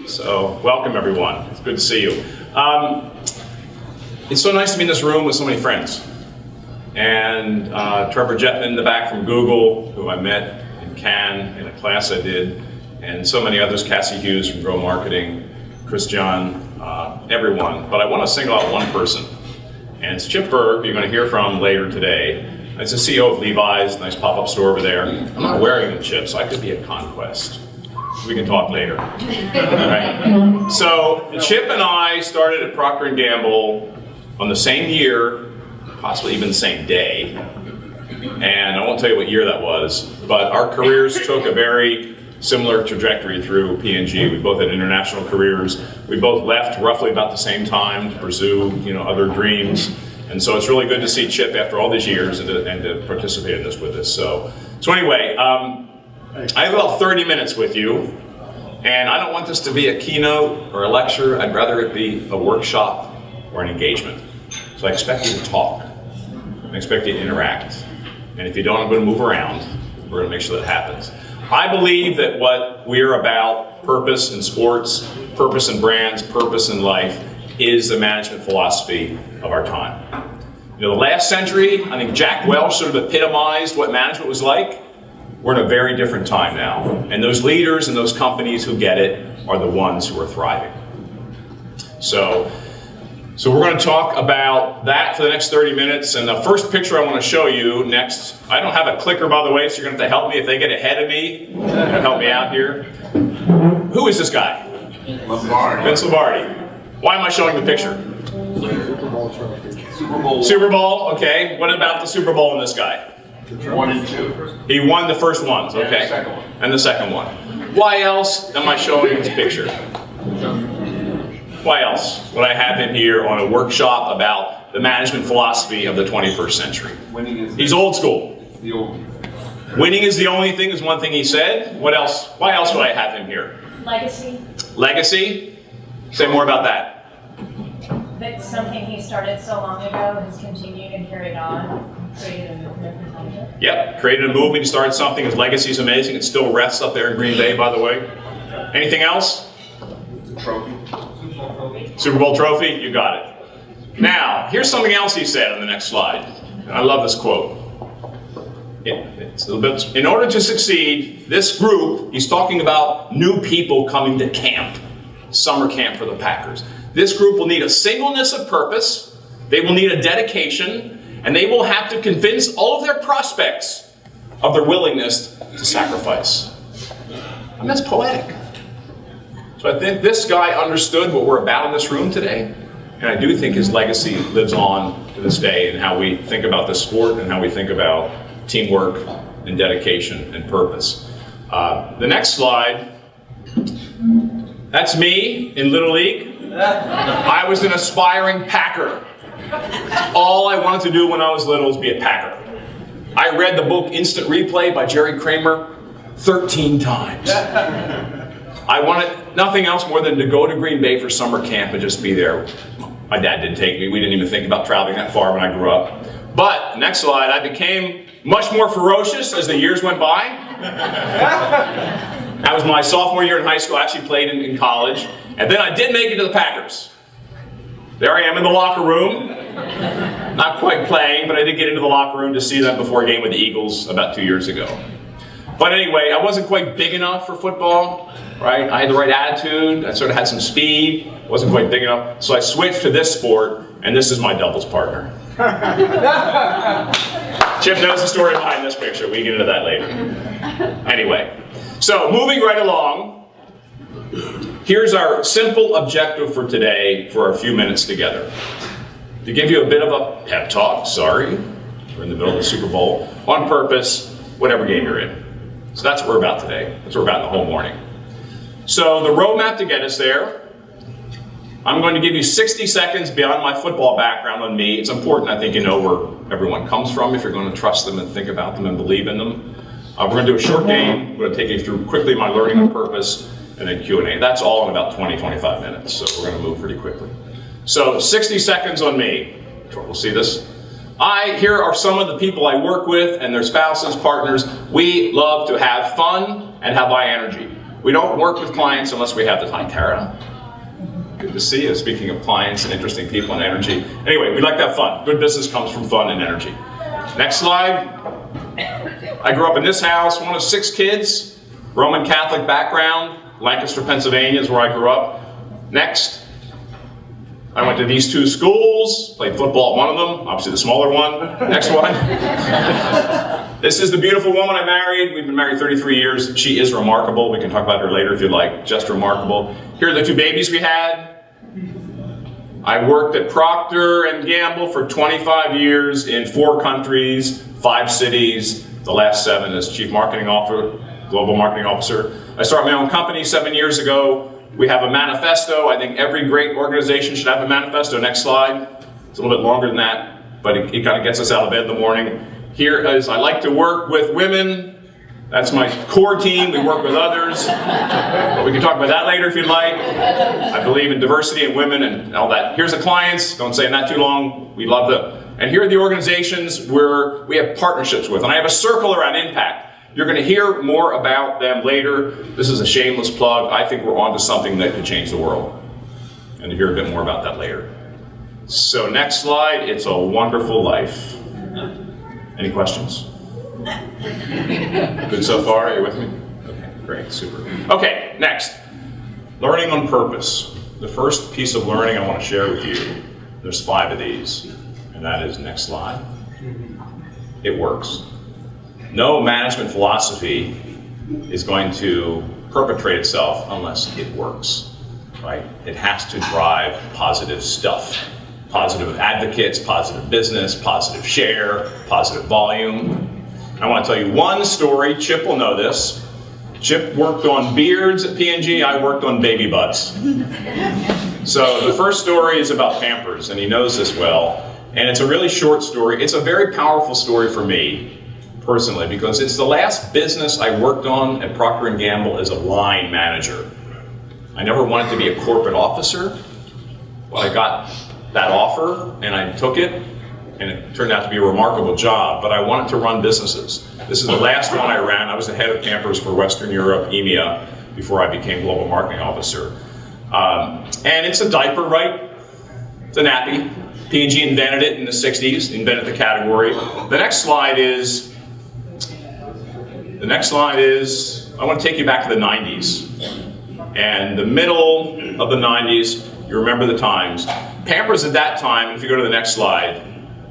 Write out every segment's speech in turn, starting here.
So, welcome everyone. It's good to see you. It's so nice to be in this room with so many friends. And Trevor Jetman in the back from Google, who I met in Cannes in a class I did, and so many others, Cassie Hughes from Grow Marketing, Chris John, everyone. But I want to single out one person. And it's Chip Berg, who you're going to hear from later today. It's the CEO of Levi's, nice pop-up store over there. I'm not wearing the Chip, so I could be a conquest. We can talk later. Right. So Chip and I started at Procter & Gamble on the same year, possibly even the same day. And I won't tell you what year that was, but our careers took a very similar trajectory through P&G. We both had international careers. We both left roughly about the same time to pursue, other dreams. And so it's really good to see Chip after all these years and to participate in this with us. So anyway, I have about 30 minutes with you, and I don't want this to be a keynote or a lecture. I'd rather it be a workshop or an engagement. So I expect you to talk. I expect you to interact. And if you don't, I'm going to move around. We're going to make sure that happens. I believe that what we're about, purpose in sports, purpose in brands, purpose in life, is the management philosophy of our time. The last century, I think Jack Welch sort of epitomized what management was like. We're in a very different time now. And those leaders and those companies who get it are the ones who are thriving. So we're going to talk about that for the next 30 minutes. And the first picture I want to show you next, I don't have a clicker, by the way, so you're going to have to help me if they get ahead of me. You're going to help me out here. Who is this guy? Lombardi. Vince Lombardi. Why am I showing the picture? Super Bowl trophy. Super Bowl, okay. What about the Super Bowl and this guy? 1 and 2. He won the first ones, okay. And the second one. And the second one. Why else am I showing this picture? Why else would I have him here on a workshop about the management philosophy of the 21st century? He's old school. The old. Winning is the only thing is one thing he said. What else? Why else would I have him here? Legacy. Legacy? Say more about that. That's something he started so long ago has continued and carried on. Created a movement behind it. Yep, created a movement, he started something. His legacy is amazing. It still rests up there in Green Bay, by the way. Anything else? Trophy. Super Bowl trophy, you got it. Now, here's something else he said on the next slide. I love this quote. It's a little bit, in order to succeed, this group, he's talking about new people coming to camp, summer camp for the Packers. This group will need a singleness of purpose, they will need a dedication, and they will have to convince all of their prospects of their willingness to sacrifice. And that's poetic. So I think this guy understood what we're about in this room today, and I do think his legacy lives on to this day in how we think about the sport and how we think about teamwork and dedication and purpose. The next slide, that's me in Little League. I was an aspiring Packer. All I wanted to do when I was little was be a Packer. I read the book Instant Replay by Jerry Kramer 13 times. I wanted nothing else more than to go to Green Bay for summer camp and just be there. My dad didn't take me. We didn't even think about traveling that far when I grew up. But, next slide, I became much more ferocious as the years went by. That was my sophomore year in high school. I actually played in college. And then I did make it to the Packers. There I am in the locker room. Not quite playing, but I did get into the locker room to see them before a game with the Eagles about 2 years ago. But anyway, I wasn't quite big enough for football, right? I had the right attitude. I sort of had some speed. Wasn't quite big enough. So I switched to this sport, and this is my doubles partner. Chip knows the story behind this picture. We can get into that later. Anyway, so moving right along, here's our simple objective for today for our few minutes together. To give you a bit of a pep talk, sorry, we're in the middle of the Super Bowl, on purpose, whatever game you're in. So that's what we're about today. That's what we're about the whole morning. So the roadmap to get us there, I'm going to give you 60 seconds beyond my football background on me. It's important, I think, you know where everyone comes from if you're going to trust them and think about them and believe in them. We're going to do a short game. I'm going to take you through quickly my learning on purpose and then Q&A. That's all in about 20, 25 minutes, so we're going to move pretty quickly. So 60 seconds on me. We'll see this. Here are some of the people I work with and their spouses, partners. We love to have fun and have high energy. We don't work with clients unless we have the time. Tara, good to see you. Speaking of clients and interesting people and energy. Anyway, we like to have fun. Good business comes from fun and energy. Next slide. I grew up in this house, one of 6 kids, Roman Catholic background. Lancaster, Pennsylvania is where I grew up. Next. I went to these 2 schools, played football at one of them, obviously the smaller one. Next one. This is the beautiful woman I married. We've been married 33 years. She is remarkable. We can talk about her later if you'd like. Just remarkable. Here are the 2 babies we had. I worked at Procter & Gamble for 25 years in 4 countries, 5 cities, the last 7 as Chief Marketing Officer, Global Marketing Officer. I started my own company 7 years ago. We have a manifesto. I think every great organization should have a manifesto. Next slide. It's a little bit longer than that, but it kind of gets us out of bed in the morning. Here is, I like to work with women. That's my core team. We work with others. But we can talk about that later if you'd like. I believe in diversity and women and all that. Here's the clients. Don't say that too long. We love them. And here are the organizations where we have partnerships with. And I have a circle around impact. You're going to hear more about them later. This is a shameless plug. I think we're onto something that could change the world. And you'll hear a bit more about that later. So next slide. It's a wonderful life. Any questions? Good so far? Are you with me? Okay, great, super. Okay, next. Learning on purpose. The first piece of learning I want to share with you, there's 5 of these, and that is, next slide. It works. No management philosophy is going to perpetrate itself unless it works, right? It has to drive positive stuff. Positive advocates, positive business, positive share, positive volume. I want to tell you one story. Chip will know this. Chip worked on beards at P&G. I worked on baby butts. So the first story is about Pampers, and he knows this well. And it's a really short story. It's a very powerful story for me, personally, because it's the last business I worked on at Procter & Gamble as a line manager. I never wanted to be a corporate officer, but I got that offer, and I took it, and it turned out to be a remarkable job, but I wanted to run businesses. This is the last one I ran. I was the head of Pampers for Western Europe, EMEA, before I became Global Marketing Officer. And it's a diaper, right? It's a nappy. P&G invented it in the 60s, invented the category. The next slide is, I want to take you back to the 90s. And the middle of the 90s, you remember the times. Pampers at that time, if you go to the next slide,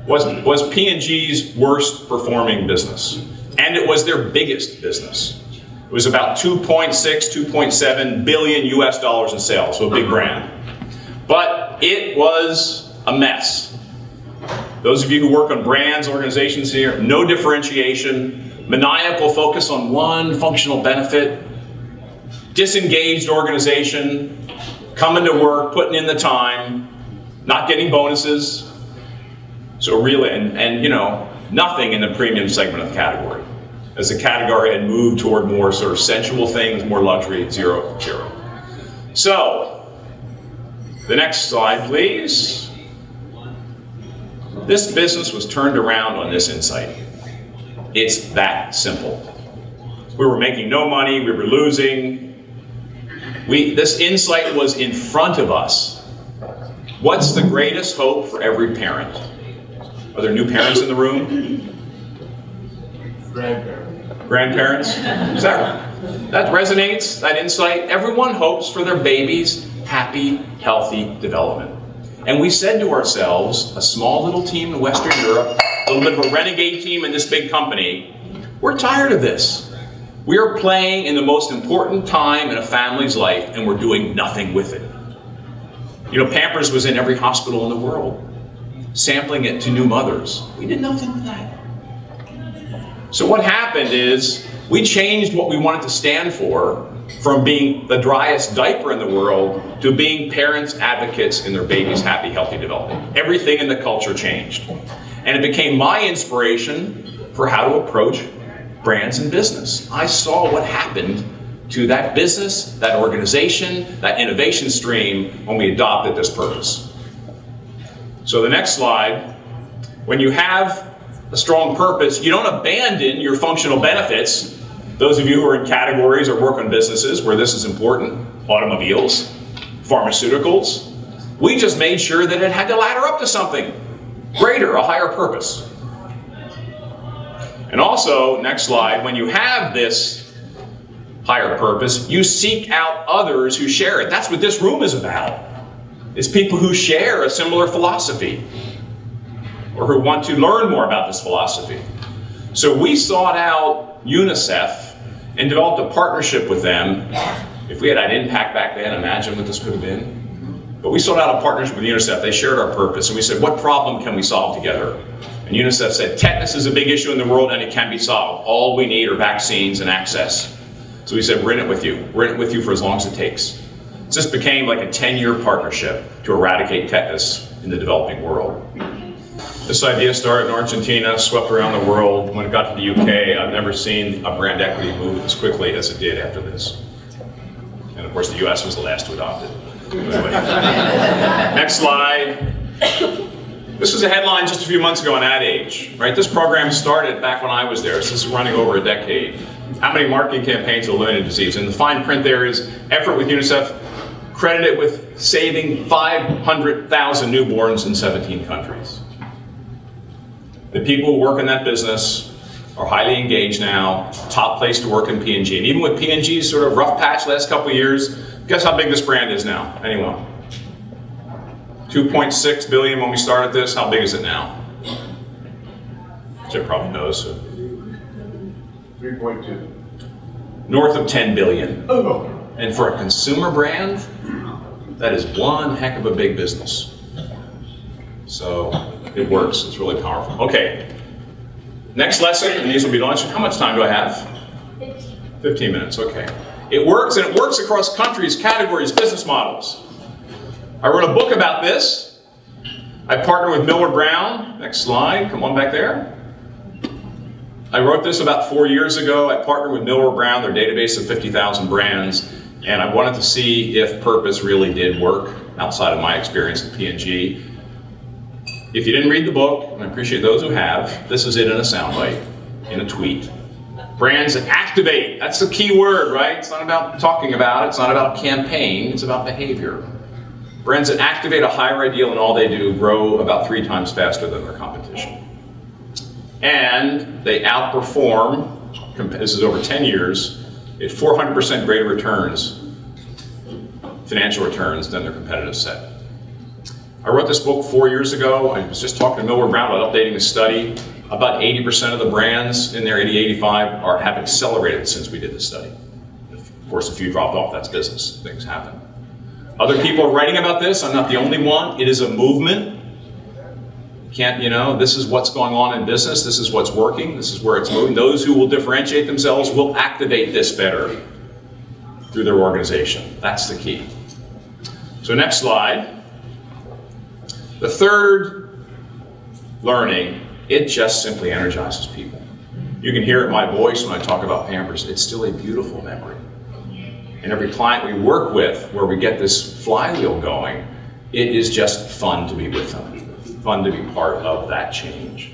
was P&G's worst performing business. And it was their biggest business. It was about 2.7 billion US dollars in sales, so a big brand. But it was a mess. Those of you who work on brands, organizations here, no differentiation, maniacal focus on one functional benefit, disengaged organization, coming to work, putting in the time, not getting bonuses. So really, and you know, nothing in the premium segment of the category. As the category had moved toward more sort of sensual things, more luxury, zero. So, the next slide, please. This business was turned around on this insight. It's that simple. We were making no money, we were losing. This insight was in front of us. What's the greatest hope for every parent? Are there new parents in the room? Grandparents? Is that resonates, that insight? Everyone hopes for their baby's happy, healthy development. And we said to ourselves, a small little team in Western Europe, a little bit of a renegade team in this big company, we're tired of this. We are playing in the most important time in a family's life, and we're doing nothing with it. You know, Pampers was in every hospital in the world, sampling it to new mothers. We did nothing with that. So what happened is, we changed what we wanted to stand for from being the driest diaper in the world to being parents' advocates in their baby's happy, healthy development. Everything in the culture changed. And it became my inspiration for how to approach brands and business. I saw what happened to that business, that organization, that innovation stream when we adopted this purpose. So the next slide, when you have a strong purpose, you don't abandon your functional benefits. Those of you who are in categories or work on businesses where this is important, automobiles, pharmaceuticals, we just made sure that it had to ladder up to something greater, a higher purpose. And also, next slide, when you have this higher purpose, you seek out others who share it. That's what this room is about. It's people who share a similar philosophy or who want to learn more about this philosophy. So we sought out UNICEF and developed a partnership with them. If we had had impact back then, imagine what this could have been. But we sought out a partnership with UNICEF. They shared our purpose, and we said, what problem can we solve together? And UNICEF said, tetanus is a big issue in the world, and it can be solved. All we need are vaccines and access. So we said, we're in it with you. We're in it with you for as long as it takes. This became like a 10-year partnership to eradicate tetanus in the developing world. This idea started in Argentina, swept around the world. When it got to the UK, I've never seen a brand equity move as quickly as it did after this. And of course, the US was the last to adopt it. Anyway. Next slide. This was a headline just a few months ago on Ad Age, right? This program started back when I was there, so this is running over a decade. How many marketing campaigns to eliminate disease? And the fine print there is effort with UNICEF credited with saving 500,000 newborns in 17 countries. The people who work in that business are highly engaged now, top place to work in P&G. And even with P&G's sort of rough patch last couple of years, guess how big this brand is now? Anyone? 2.6 billion when we started this. How big is it now? Jim probably knows. So. 3.2. North of 10 billion. Oh. And for a consumer brand, that is one heck of a big business. So it works. It's really powerful. Okay. Next lesson, and these will be launched. How much time do I have? 15 minutes. Okay. It works, and it works across countries, categories, business models. I wrote a book about this. I partnered with Millward Brown. Next slide. Come on back there. I wrote this about 4 years ago. I partnered with Millward Brown, their database of 50,000 brands, and I wanted to see if purpose really did work outside of my experience at P&G. If you didn't read the book, and I appreciate those who have, this is it in a soundbite, in a tweet. Brands that activate, that's the key word, right? It's not about talking about it, it's not about campaign, it's about behavior. Brands that activate a higher ideal in all they do grow about 3 times faster than their competition. And they outperform, this is over 10 years, at 400% greater returns, financial returns, than their competitive set. I wrote this book 4 years ago. I was just talking to Millward Brown about updating the study. About 80% of the brands in there, 85, have accelerated since we did this study. Of course, a few dropped off, that's business, things happen. Other people are writing about this, I'm not the only one. It is a movement. This is what's going on in business, this is what's working, this is where it's moving. Those who will differentiate themselves will activate this better through their organization. That's the key. So next slide. The third learning, it just simply energizes people. You can hear it in my voice when I talk about Pampers. It's still a beautiful memory. And every client we work with, where we get this flywheel going, it is just fun to be with them, fun to be part of that change.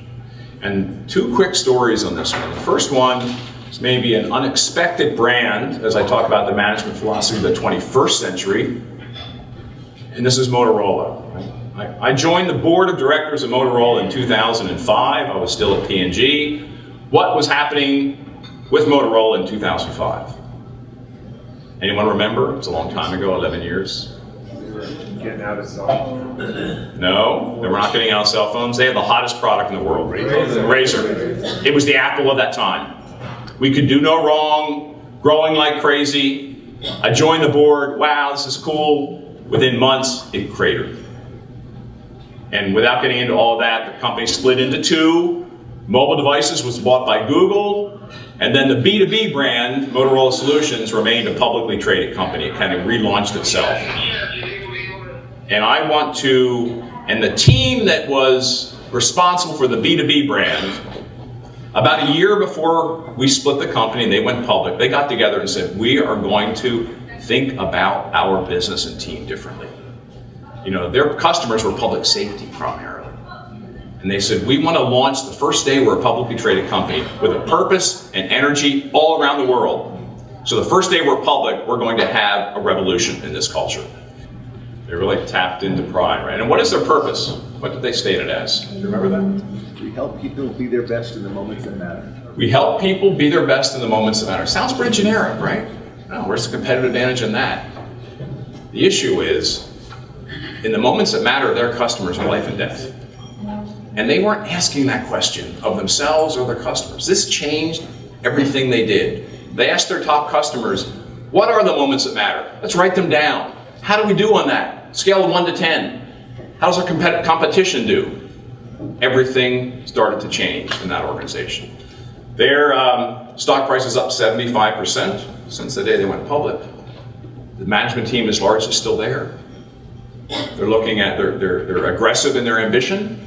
And 2 quick stories on this one. The first one is maybe an unexpected brand, as I talk about the management philosophy of the 21st century, and this is Motorola. I joined the board of directors of Motorola in 2005. I was still at P&G. What was happening with Motorola in 2005? Anyone remember? It's a long time ago, 11 years. Getting out of cell phones. No, they were not getting out of cell phones. They had the hottest product in the world, Razor. It was the Apple of that time. We could do no wrong, growing like crazy. I joined the board. Wow, this is cool. Within months, it cratered. And without getting into all of that, the company split into 2. Mobile devices was bought by Google, and then the B2B brand, Motorola Solutions, remained a publicly traded company. It kind of relaunched itself. And and the team that was responsible for the B2B brand, about a year before we split the company and they went public, they got together and said, we are going to think about our business and team differently. Their customers were public safety primarily. And they said, we want to launch the first day we're a publicly traded company with a purpose and energy all around the world. So the first day we're public, we're going to have a revolution in this culture. They really tapped into pride, right? And what is their purpose? What did they state it as? Do you remember that? We help people be their best in the moments that matter. We help people be their best in the moments that matter. Sounds pretty generic, right? No, where's the competitive advantage in that? The issue is, in the moments that matter, their customers are life and death. And they weren't asking that question of themselves or their customers. This changed everything they did. They asked their top customers, what are the moments that matter? Let's write them down. How do we do on that? Scale of 1 to 10. How does our competition do? Everything started to change in that organization. Their stock price is up 75% since the day they went public. The management team is largely still there. They're looking at, they're aggressive in their ambition,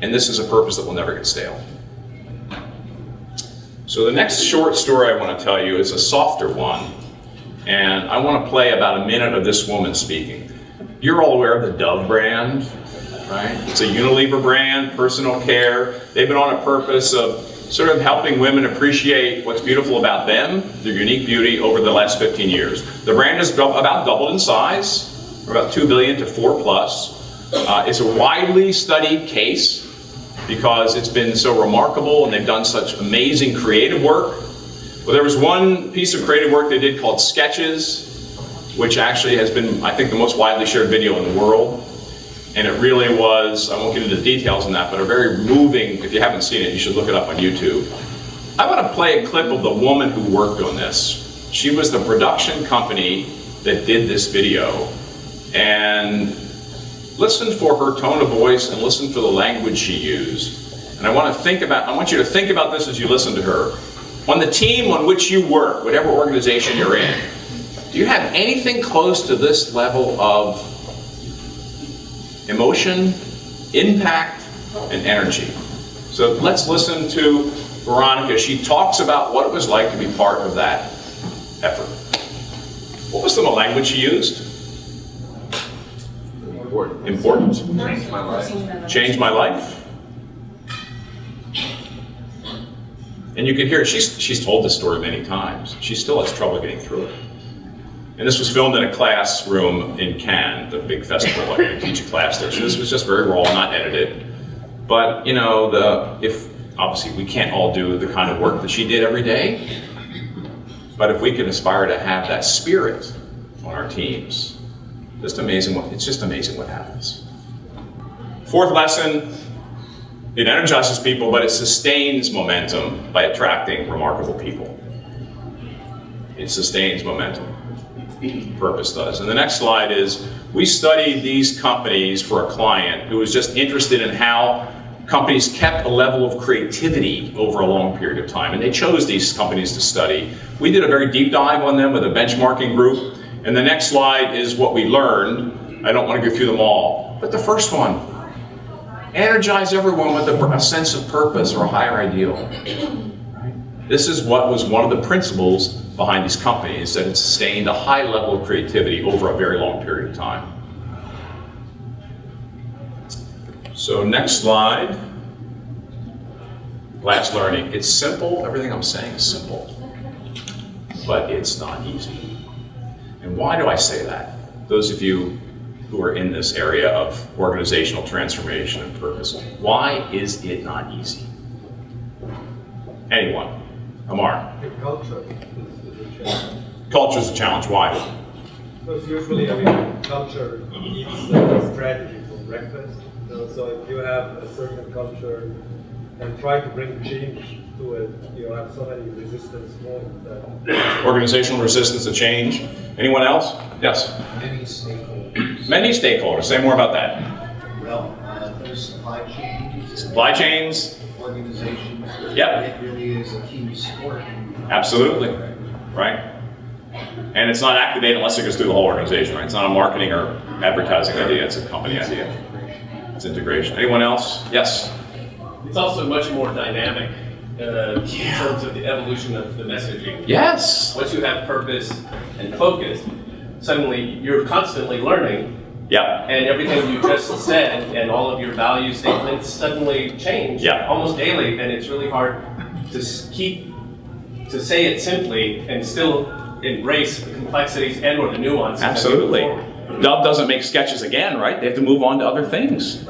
and this is a purpose that will never get stale. So the next short story I want to tell you is a softer one, and I want to play about a minute of this woman speaking. You're all aware of the Dove brand, right? It's a Unilever brand, personal care. They've been on a purpose of sort of helping women appreciate what's beautiful about them, their unique beauty, over the last 15 years. The brand has about doubled in size, from about 2 billion to 4 plus. It's a widely studied case because it's been so remarkable and they've done such amazing creative work. Well, there was one piece of creative work they did called Sketches, which actually has been, I think, the most widely shared video in the world. And it really was, I won't get into the details on that, but a very moving, if you haven't seen it, you should look it up on YouTube. I want to play a clip of the woman who worked on this. She was the production company that did this video. And listen for her tone of voice and listen for the language she used. And I want you to think about this as you listen to her. On the team on which you work, whatever organization you're in, do you have anything close to this level of emotion, impact, and energy? So let's listen to Veronica. She talks about what it was like to be part of that effort. What was the language she used? Important. Changed my life. Changed my life. And you can hear it. She's told this story many times. She still has trouble getting through it. And this was filmed in a classroom in Cannes, the big festival. I teach a class there. So this was just very raw, not edited. But you know, if obviously we can't all do the kind of work that she did every day, but if we can aspire to have that spirit on our teams, it's just amazing what happens. Fourth lesson, it energizes people, but it sustains momentum by attracting remarkable people. It sustains momentum. Purpose does. And the next slide is, we studied these companies for a client who was just interested in how companies kept a level of creativity over a long period of time. And they chose these companies to study. We did a very deep dive on them with a benchmarking group. And the next slide is what we learned. I don't want to go through them all, but the first one, energize everyone with a sense of purpose or a higher ideal. This is what was one of the principles behind these companies, that it sustained a high level of creativity over a very long period of time. So next slide. Last learning. It's simple. Everything I'm saying is simple, but it's not easy. And why do I say that? Those of you who are in this area of organizational transformation and purpose, why is it not easy? Anyone? Amar? The culture is a challenge. Culture is a challenge. Why? Because usually, culture eats strategy for breakfast. So if you have a certain culture and try to bring change to it, you have so many resistance points that... Organizational resistance to change. Anyone else? Yes? Many stakeholders. Many stakeholders. Say more about that. Well, there's supply chains. Supply chains. Organizations. Yep. It really is a team sport. Absolutely. Right? And it's not activated unless it goes through the whole organization, right? It's not a marketing or advertising idea, it's a company idea. It's integration. Anyone else? Yes? It's also much more dynamic in terms of the evolution of the messaging. Yes. Once you have purpose and focus, suddenly you're constantly learning Yeah. And everything you just said and all of your value statements suddenly change Yeah. almost daily, and it's really hard to to say it simply and still embrace the complexities and or the nuances. Absolutely. that we move forward. Dove doesn't make sketches again, right? They have to move on to other things.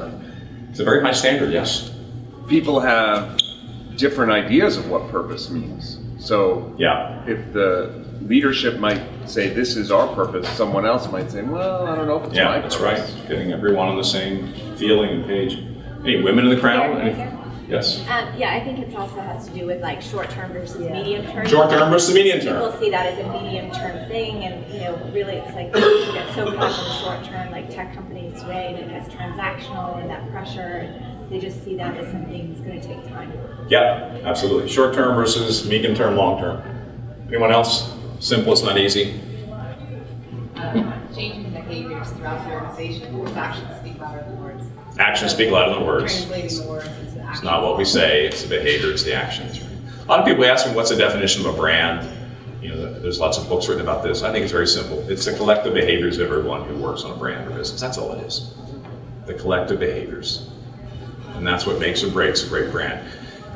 It's a very high standard, yes. People have different ideas of what purpose means. So Yeah. if the leadership might say this is our purpose, someone else might say, well, I don't know if it's my Yeah, that's right. purpose. Getting everyone on the same feeling and page. Any women in the crowd? Right there. Yes. Yeah, I think it also has to do with like short-term versus medium-term. Short-term versus medium term. People see that as a medium-term thing, and really, it's like you get so caught in the short-term, like tech companies today, and it's transactional and that pressure. And they just see that as something that's going to take time. Yeah, absolutely. Short-term versus medium-term, long-term. Anyone else? Simple, it's not easy. Changing behaviors throughout the organization, because actions speak louder than words. Actions speak louder than words. Translating the words into actions. It's not what we say, it's the behavior, it's the actions. A lot of people ask me, what's the definition of a brand? There's lots of books written about this. I think it's very simple. It's the collective behaviors of everyone who works on a brand or business. That's all it is. The collective behaviors. And that's what makes or breaks a great brand.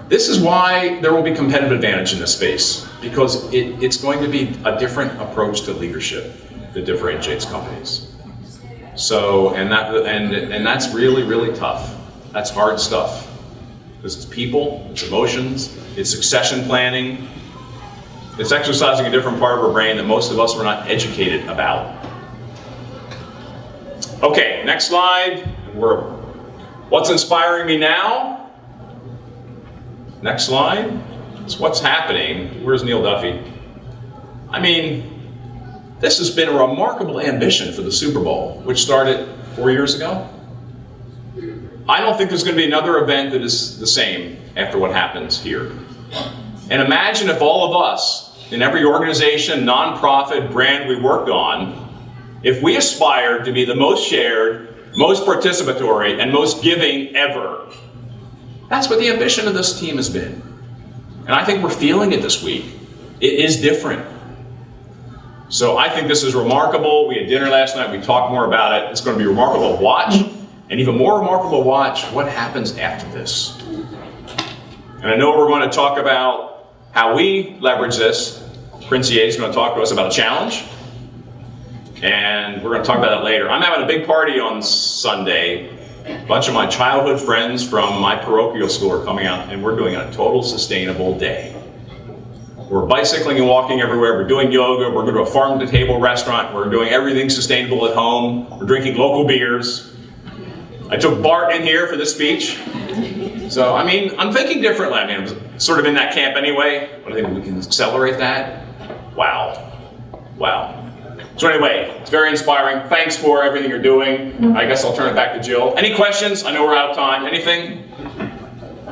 This is why there will be competitive advantage in this space, because it's going to be a different approach to leadership that differentiates companies. So, and that's really, really tough. That's hard stuff. Because it's people, it's emotions, it's succession planning, it's exercising a different part of our brain that most of us were not educated about. Okay, next slide. What's inspiring me now? Next slide. It's what's happening. Where's Neil Duffy? I mean, this has been a remarkable ambition for the Super Bowl, which started 4 years ago. I don't think there's going to be another event that is the same after what happens here. And imagine if all of us, in every organization, nonprofit, brand we worked on, if we aspired to be the most shared, most participatory, and most giving ever. That's what the ambition of this team has been. And I think we're feeling it this week. It is different. So I think this is remarkable. We had dinner last night. We talked more about it. It's going to be remarkable to watch. And even more remarkable to watch what happens after this. And I know we're going to talk about how we leverage this. Princier is going to talk to us about a challenge. And we're going to talk about that later. I'm having a big party on Sunday. A bunch of my childhood friends from my parochial school are coming out, and we're doing a total sustainable day. We're bicycling and walking everywhere. We're doing yoga. We're going to a farm-to-table restaurant. We're doing everything sustainable at home. We're drinking local beers. I took Bart in here for this speech. So, I mean, I'm thinking differently. I mean, I'm sort of in that camp anyway, but I think we can accelerate that. Wow. Wow. So anyway, it's very inspiring. Thanks for everything you're doing. I guess I'll turn it back to Jill. Any questions? I know we're out of time. Anything?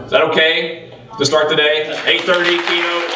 Is that okay to start today? 8:30 keynote.